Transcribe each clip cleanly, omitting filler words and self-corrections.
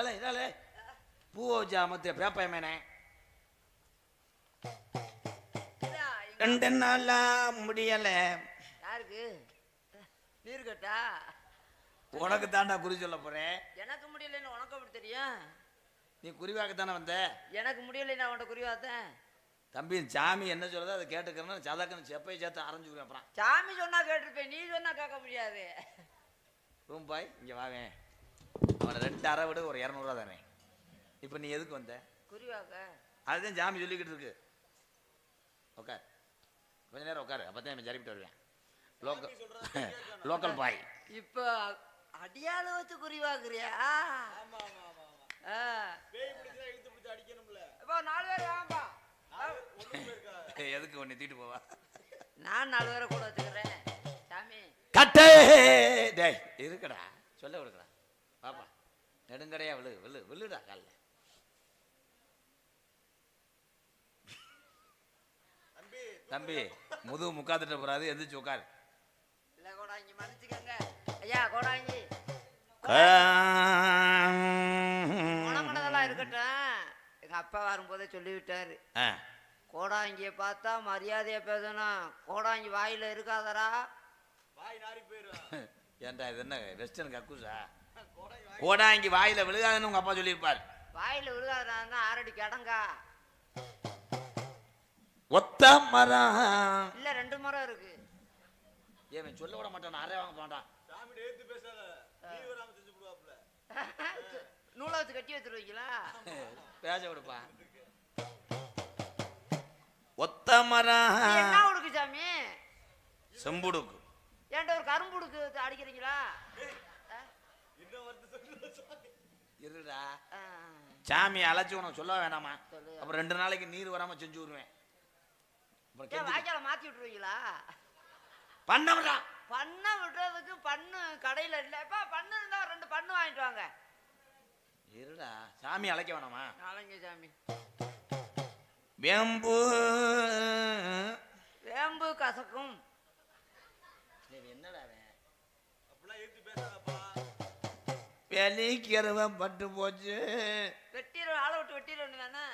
இதாலே பூவை வச்சு அமர்த்திய பேப்பயமேனே 2 நாளா முடியல. யாருக்கு நீர் கட்டா? உனக்கு தாண்டா குறி சொல்ல போறேன். எனக்கு முடியலன்னு உனக்கு அப்படி தெரியும்? நீ குறிவாக்க தானே வந்த. எனக்கு முடியலைன்னா உன்ட குறிவாத்தேன். தம்பி சாமி என்ன சொல்றதோ அதை கேட்டுக்கிறேன்னு சதக்கன்னு செப்பை சேர்த்து அரைஞ்சுக்கிறேன். அப்புறம் சாமி சொன்னா கேட்டிருப்பேன், நீ சொன்னா கேட்க முடியாது. ரூம் பாய் இங்கே வாவேன். அவனை 2 அரை விட ஒரு 200 ரூபா தானே. இப்போ நீ எதுக்கு வந்த? குறிவாக்க. அதுதான் சாமி சொல்லிக்கிட்டு இருக்கு. உட்கார், கொஞ்ச நேரம் உட்காரு, அப்போ தான் சரிப்பிட்டு வருவேன். லோக்கல் பாய். இப்போ அடியால வச்சு குறிவாக்குறியா? இப்போ 4 பேர் வாங்கப்பா. எதுக்கு ஒன்று தீட்டு போவா? நான் 4 பேரை கூட வச்சுக்கிறேன். சாமி கட்டே டேய் இருக்குடா, சொல்ல விடுக்கடா. பாப்பா நெடுங்கடையா விழுடா காலில். தம்பி முதுகு முக்காத்துட்டு போறாது, எந்திரிச்சு உட்காரு. இல்ல கோடாங்கி மன்னிச்சுக்கங்க ஐயா. கோடாங்கி உனக்குனதெல்லாம் இருக்கட்டும். எங்க அப்பா வரும்போதே சொல்லி விட்டாரு, கோடாங்கிய பார்த்தா மரியாதையா பேசணும். கோடாங்கி வாயில இருக்காதரா, வாய் நாரி போயிடும். ஏன்டா இது என்ன வெஸ்டர்ன் கக்கூசா? கோடாங்கி வாயில விழுகாதுன்னு உங்க அப்பா சொல்லியிருப்பாரு. வாயில விழுகாதுன்னா 6 அடி கடங்கா. ஒத்த மரம் இல்ல 2 மரம் இருக்கு. ஏன் சொல்ல விட மாட்டான், அரை வாங்க போண்டான். நூலை வச்சு கட்டி வச்சிருவீங்களா? பேச விடுப்பா. ஒத்த மரம் என்ன உடுக்கு சாமி? செம்புடுக்கு. ஏன்டா ஒரு கரும்பு உடுக்கு அடிக்கிறீங்களா? இருடா, சாமி அழைச்சி உனக்கு சொல்ல வேணாமா? அப்புறம் 2 நாளைக்கு நீர் வராம செஞ்சு விடுவேன். வாய்க்கால மாத்தி விட்டுருவீங்களா? பண்ண பண்ண விடுறதுக்கு பண்ணு கடையில இல்லப்பா. பண்ணு இருந்தா 2 பண்ணு வாங்கிட்டு வாங்க. இருடா, சாமி அழைக்க வேணாமா? நாளைங்க சாமி. வேம்பு வேம்பு கசக்கும். என்னடா வெளிக்கிறவ பட்டு போச்சு. வெட்டிடுற ஆளை விட்டு வெட்டிட வேண்டியதானே.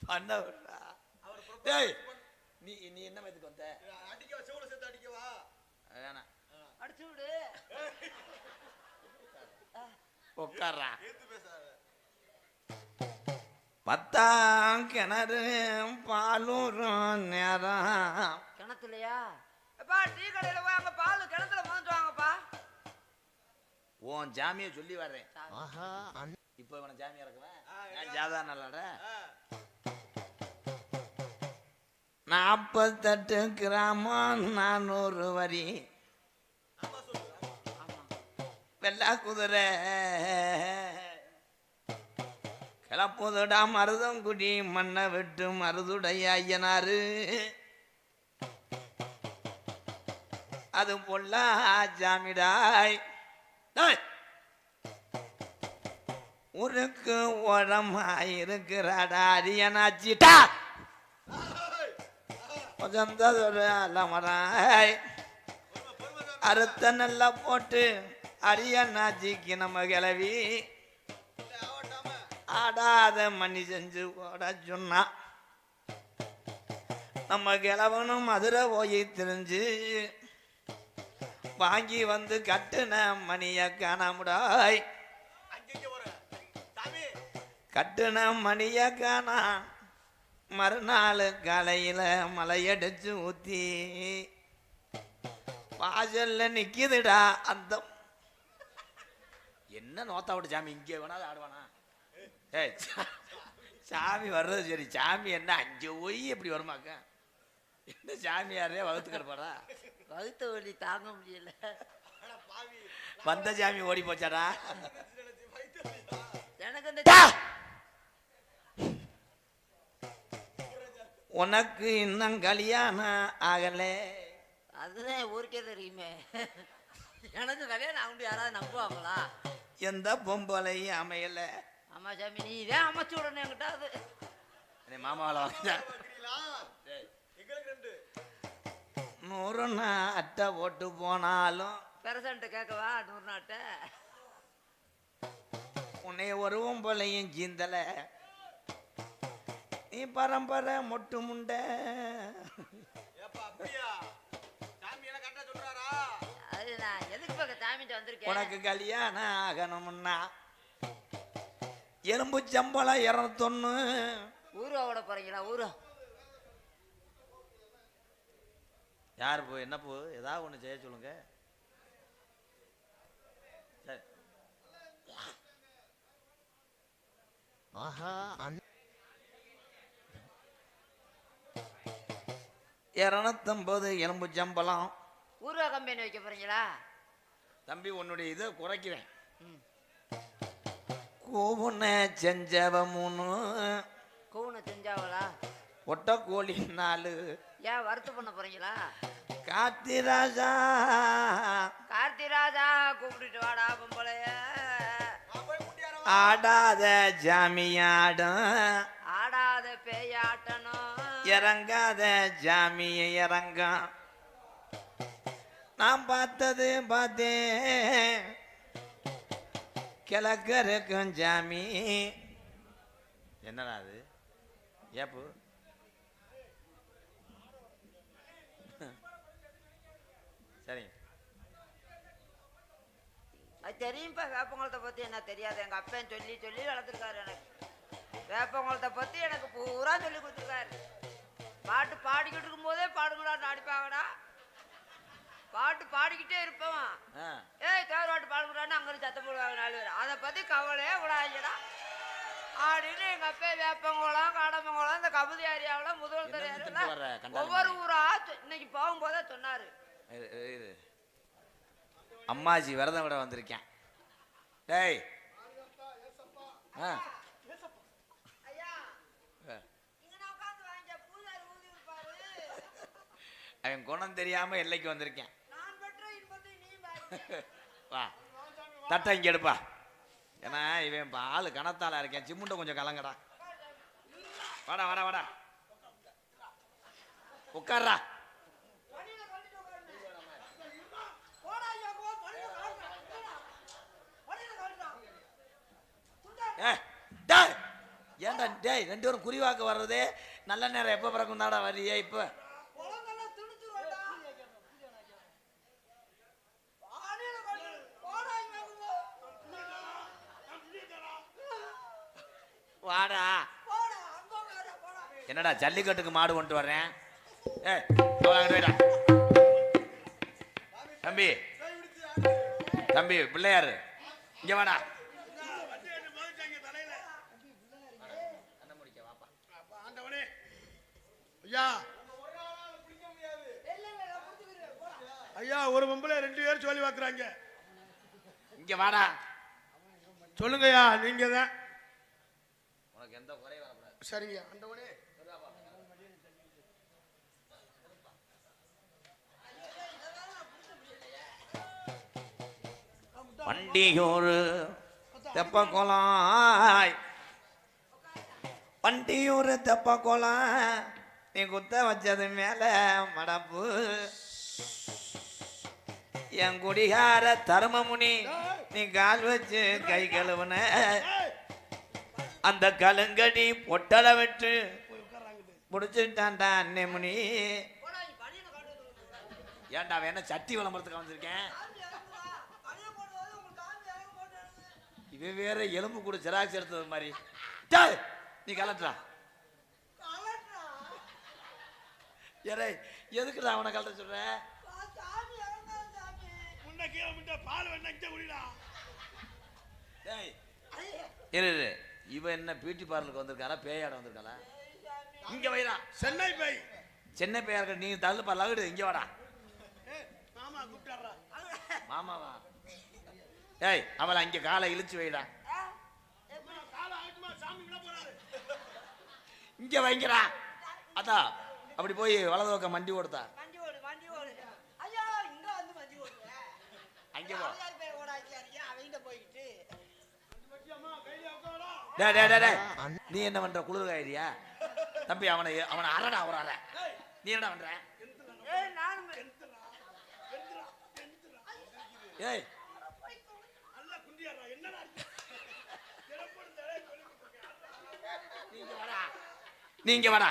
பண்ண விடுறா. டேய் நீ நீ என்ன வயதுக்கு வந்த? அடிக்கவா, செவுல சேர்த்து அடிக்கவா? வேணாம், அடிச்சு விடு. உட்கார்றா. 10 கிணறு பாலூரும் நேரம். கிணத்துலையா? எப்பா டீ கடையில போய் அங்க பால் கிணத்துல மொதட்டு வாங்கப்பா. உன் ஜாமியை சொல்லி வர்றேன். இப்போ இவனை ஜாமியா இருக்குவேன். நான் ஜாதா நல்லாட 48 கிராமம் 400 வரி. வெள்ளா குதிரை கிளப்புதுடா மருதங்குடி மண்ணை விட்டு மருதுடைய ஐயனாரு. அது பொல்லா ஜாமிடாய். ஊருக்கு உரமாயிருக்கிறாடா அரியனாச்சிட்டா. கொஞ்சந்தொரு அலமராய் அறுத்த நல்லா போட்டு அரியனாச்சிக்கு நம்ம கிளவி ஆடாத மணி செஞ்சு போட சொன்னா. நம்ம கிளவனும் மதுரை போய் தெரிஞ்சு வாங்கி வந்து கட்டுன மணிய காணாமுடாய். கட்டுன மணிய காணா. மறுநாள் காலையில மலையடிச்சு ஊத்தி வாசல்ல நிக்குதுடா அந்த. என்ன நோத்தா விட்டு சாமி இங்கே வேணாலும் ஆடுவானா? ஏய் சாமி வர்றது சரி, சாமி என்ன அங்கே போய் எப்படி வருமாக்க? என்ன சாமியாரே வகுத்து கிடப்பாடா? வகுத்த வலி தாங்க முடியல. வந்த சாமி ஓடி போச்சாடா. எனக்கு அந்த உனக்கு இன்னும் கல்யாணம் ஆகல. அதுதான் ஊருக்கே தெரியுமே. எனக்கு கல்யாணம் ஆகுண்டு யாராவது நம்புவாங்களா? எந்த பொம்பளையும் அமையல. ஆமா சாமி, நீ இதே அமைச்சு விடணும் என்கிட்ட. அது மாமாவில் வாங்க 100 அட்டை போட்டு போனாலும் பெரசன்ட்ட கேட்கவா 100 அட்டை? உன்னைய ஒருவும் போலையும் ஜீந்தல நீ பரம்பரை மொட்டு முண்டை. ஏப்பா அப்படியா சாமி என்ன கரெக்டா சொல்றாரா? அது நான் எதுக்கு பக்கம் சாமிட்டு வந்திருக்கேன்? உனக்கு கல்யாணம் ஆகணும்னா எலும்பு சம்பளம் 201. ஊரா ஓட போறீங்களா? ஊரா யார் போ என்ன போ ஏதாவது ஒன்று செய்ய சொல்லுங்க. சரி. ஆஹா 250 எலும்பு சம்பளம். ஊரா கம்பெனி வைக்க போறீங்களா? தம்பி உன்னுடைய இதை குறைக்கிறேன். கூவுன செஞ்சவ 3, கூனை செஞ்சாவளா? ஒட்ட கோழி 4, ஏன் வறுத்து பண்ண போறீங்களா? காத்திராஜா கார்த்திராஜா கூப்பிட்டுட்டு வாடா பொம்பளைய. நான் போய் முட்டியாரவா? ஆடாத ஜாமியாடும் ஆடாத பேயாட்டணும். இறங்காத ஜாமிய இறங்கும். நான் பார்த்தது பார்த்தேன் கிழக்கருக்கும் ஜாமி. என்னடா அது ஏப்பு? சரிங்க. அது தெரியும்ப்பா, வேப்பங்குளத்தை பத்தி என்ன தெரியாது? எங்க அப்பன் சொல்லி சொல்லி வளர்த்துருக்காரு எனக்கு. வேப்பங்குளத்தை பத்தி எனக்கு பூரா சொல்லி கொடுத்துருக்காரு. பாட்டு பாடிக்கிட்டு இருக்கும் போதே பாடுங்கடா அடிப்பாங்கடா. பாட்டு பாடிக்கிட்டே இருப்பேன். ஏய் தேவர் பாட்டு பாடுங்கடான்னு அங்கிருந்து சத்தம் போடுவாங்க 4 பேர். அதை பத்தி கவலையே விடாங்கடா அப்படின்னு எங்க அப்பா வேப்பங்குளம் காடமங்குளம் இந்த கபதி ஏரியாவில் முதல் தெரியாது ஒவ்வொரு ஊரா இன்னைக்கு போகும்போதே சொன்னாரு. அம்மாஜி விரதம் விட வந்திருக்கேன். டேய் அவன் குணம் தெரியாம எல்லைக்கு வந்திருக்கேன். வா தட்டை இங்க எடுப்பா. ஏன்னா இவன் இப்போ ஆளு கணத்தால இருக்கேன். சிமுண்டை கொஞ்சம் கலங்கடா. வாடா வாடா வாடா உட்கார்றா. ஏன்டா டேய் 2 பேரும் குறிவாக்க வர்றதே நல்ல நேரம் எப்போ பிறக்கும் தாடா வரியே இப்போ? வாடா. என்னடா ஜல்லிக்கட்டுக்கு மாடு கொண்டு வர்றேன்? தம்பி தம்பி பிள்ளையாரு இங்க வாடா. ஐயா ஐயா ஒரு பொம்பளை 2 பேர் சொல்லி பார்க்குறாங்க. இங்க வாடா. சொல்லுங்கய்யா நீங்க தான். உனக்கு எந்த குறையும் வரக்கூடாது. சரிங்க ஆண்டவனே. வண்டியூர் தெப்ப குளாய் வண்டியூர் தெப்ப குளாய் நீ குத்த வச்சது மேல மடப்பு என் குடிகார தர்மமுனி நீ கால் வச்சு கை கழுவுன அந்த கலுங்கடி பொட்டலை விட்டு முடிச்சுட்டான்டா அன்னை முனி. ஏன்டா வேணா சட்டி விளம்பரத்துக்கு வந்திருக்கேன். இவன் வேற எலும்பு கூட ஜெராக்ஸ் எடுத்தது மாதிரி. நீ கலட்டுறா. ஏறே எதுக்குடா அவனை கலட்ட சொல்ற? இரு இவன் என்ன பியூட்டி பார்லருக்கு வந்திருக்காரா பேயாட வந்திருக்காளா? இங்க வைடா. சென்னை பை சென்னை பேயா இருக்க நீ தள்ளுப்பா லகுடு. இங்க வாடா. மாமா கூப்பிட்டாரா? மாமாவா? ஏய் அவளை அங்க காலை இழுச்சு வைடா. இங்க வைங்கடா. அதான் அப்படி போய் வலது பக்கம் மண்டி ஓடுதா. அங்க போ. நீ என்ன பண்ற? குளிர் காயிறியா தம்பி? அவனை அரடா ஒரு அற. நீ என்ன பண்ற? ஏய் நீங்க வாடா